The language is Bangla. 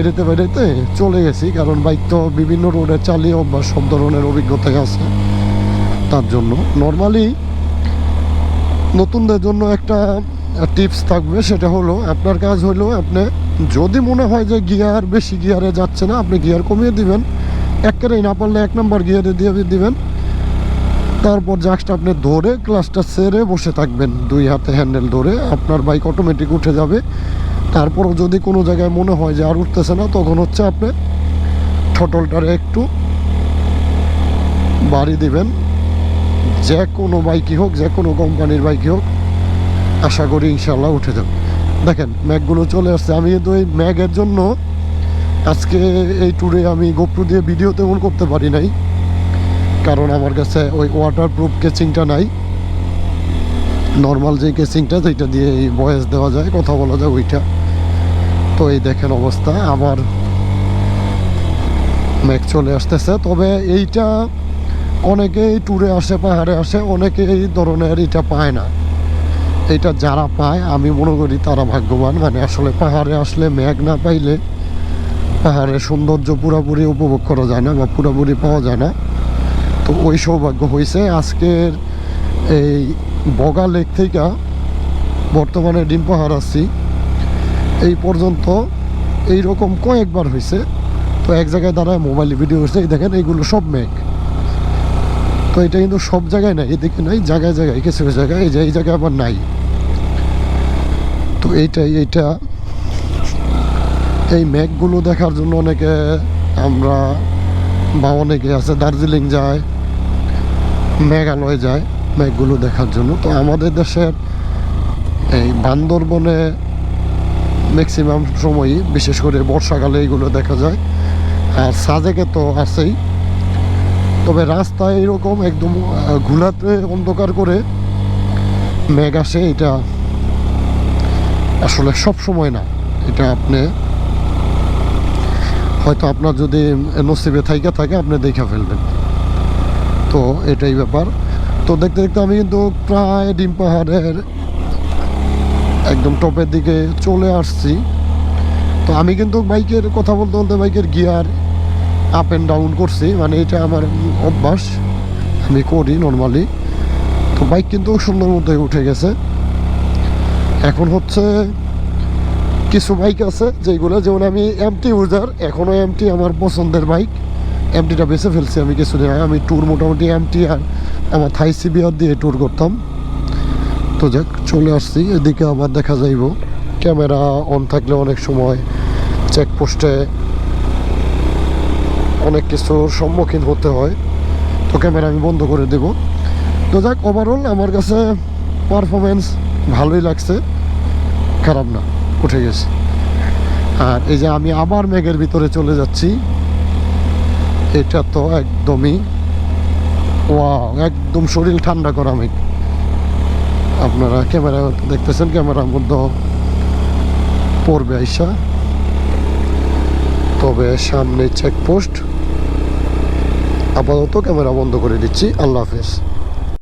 বেরোতে বেরোতে চলে গেছি, কারণ বাইক তো বিভিন্ন রোডে চালিয়ে অভ্যাস, সব ধরনের অভিজ্ঞতাই আছে। তার জন্য নর্মালি নতুনদের জন্য একটা টিপস থাকবে, সেটা হলো আপনার কাজ হলো আপনি যদি মনে হয় যে গিয়ার বেশি গিয়ারে যাচ্ছে না, আপনি গিয়ার কমিয়ে দিবেন, একেবারেই না পারলে 1 নম্বর গিয়ারে দিয়ে দিবেন। তারপর জাস্ট আপনি ধরে ক্লাসটা ছেড়ে বসে থাকবেন, 2 হাতে হ্যান্ডেল ধরে, আপনার বাইক অটোমেটিক উঠে যাবে। তারপরও যদি কোনো জায়গায় মনে হয় যে আর উঠতেছে না, তখন হচ্ছে আপনি থ্রটলটারে একটু বাড়ি দিবেন। যে কোনো বাইকই হোক, যে কোনো কোম্পানির বাইকই হোক, আশা করি ইনশাল্লাহ উঠে যাবে। দেখেন ম্যাগগুলো চলে আসছে। আমি কিন্তু এই ম্যাগের জন্য আজকে এই ট্যুরে আমি গোপ্রো দিয়ে ভিডিও তেমন করতে পারি নাই, কারণ আমার কাছে ওই ওয়াটারপ্রুফ কেচিংটা নাই। নর্মাল যে কেচিংটা, যেটা দিয়ে এই ভয়েস দেওয়া যায়, কথা বলা যায়, ওইটা। তো এই দেখেন অবস্থা, আবার ম্যাগ চলে আসতেছে। তবে এইটা অনেকেই ট্যুরে আসে, পাহাড়ে আসে, অনেকে এই ধরনের এটা পায় না। এটা যারা পায় আমি মনে করি তারা ভাগ্যবান। মানে আসলে পাহাড়ে আসলে ম্যাগ না পাইলে পাহাড়ের সৌন্দর্য পুরোপুরি উপভোগ করা যায় না বা পুরোপুরি পাওয়া যায় না। তো ওই সৌভাগ্য হয়েছে। আজকের এই বগা লেক থেকে বর্তমানে ডিম পাহাড় আসছি, এই পর্যন্ত এইরকম কয়েকবার হয়েছে। তো এক জায়গায় দাঁড়ায় মোবাইলে ভিডিও হচ্ছে, এই দেখেন এইগুলো সব ম্যাগ। তো এটা কিন্তু সব জায়গায় নাই, এদিকে নাই, জায়গায় জায়গায় কিছু কিছু জায়গায়, এই যে এই জায়গায় আবার নাই। তো এইটা এই ম্যাগগুলো দেখার জন্য অনেকে আমরা বা অনেকে আছে দার্জিলিং যায়, মেঘালয় যায় ম্যাগগুলো দেখার জন্য। তো আমাদের দেশের এই বান্দরবনে ম্যাক্সিমাম সময়ই, বিশেষ করে বর্ষাকালে এইগুলো দেখা যায়। আর সাজেকে তো আছেই। তবে রাস্তায় এরকম একদম ঘুলাতে অন্ধকার করে মেঘ আসে, এটা আসলে সব সময় না। এটা আপনি হয়তো আপনার যদি নসিবে থাইকা থাকে আপনি দেখে ফেলবেন। তো এটাই ব্যাপার। তো দেখতে দেখতে আমি কিন্তু প্রায় ডিম পাহাড়ের একদম টপের দিকে চলে আসছি। তো আমি কিন্তু বাইকের কথা বলতে বলতে বাইকের গিয়ার আপ অ্যান্ড ডাউন করছি, মানে এটা আমার অভ্যাস, আমি করি নর্মালি। তো বাইক কিন্তু সুন্দর মধ্যে উঠে গেছে। এখন হচ্ছে কিছু বাইক আছে যেগুলো, যেমন আমি এমটি ইউজার, এখনও এমটি আমার পছন্দের বাইক। এমটিটা বেছে ফেলছি আমি কিছুদিন আগে। আমি ট্যুর মোটামুটি এমটি আর আমার থাই সিবিআর দিয়ে ট্যুর করতাম। তো যাক, চলে আসছি এদিকে। আবার দেখা যাইব ক্যামেরা অন থাকলে অনেক সময় চেকপোস্টে অনেক কিছুর সম্মুখীন হতে হয়, তো ক্যামেরা আমি বন্ধ করে দেব। তো যাক, ওভারঅল আমার কাছে পারফরমেন্স ভালোই লাগছে, খারাপ না, উঠে গেছে। আর এই যে আমি আবার মেঘের ভিতরে চলে যাচ্ছি, এটা তো একদমই ওয়াও, একদম শরীর ঠান্ডা করা মেঘ। আপনারা ক্যামেরা দেখতেছেন, ক্যামেরার মধ্যে পড়বে আইসা। তবে সামনে চেকপোস্ট। আপাতত ক্যামেরা বন্ধ করে দিচ্ছি। আল্লাহ হাফেজ।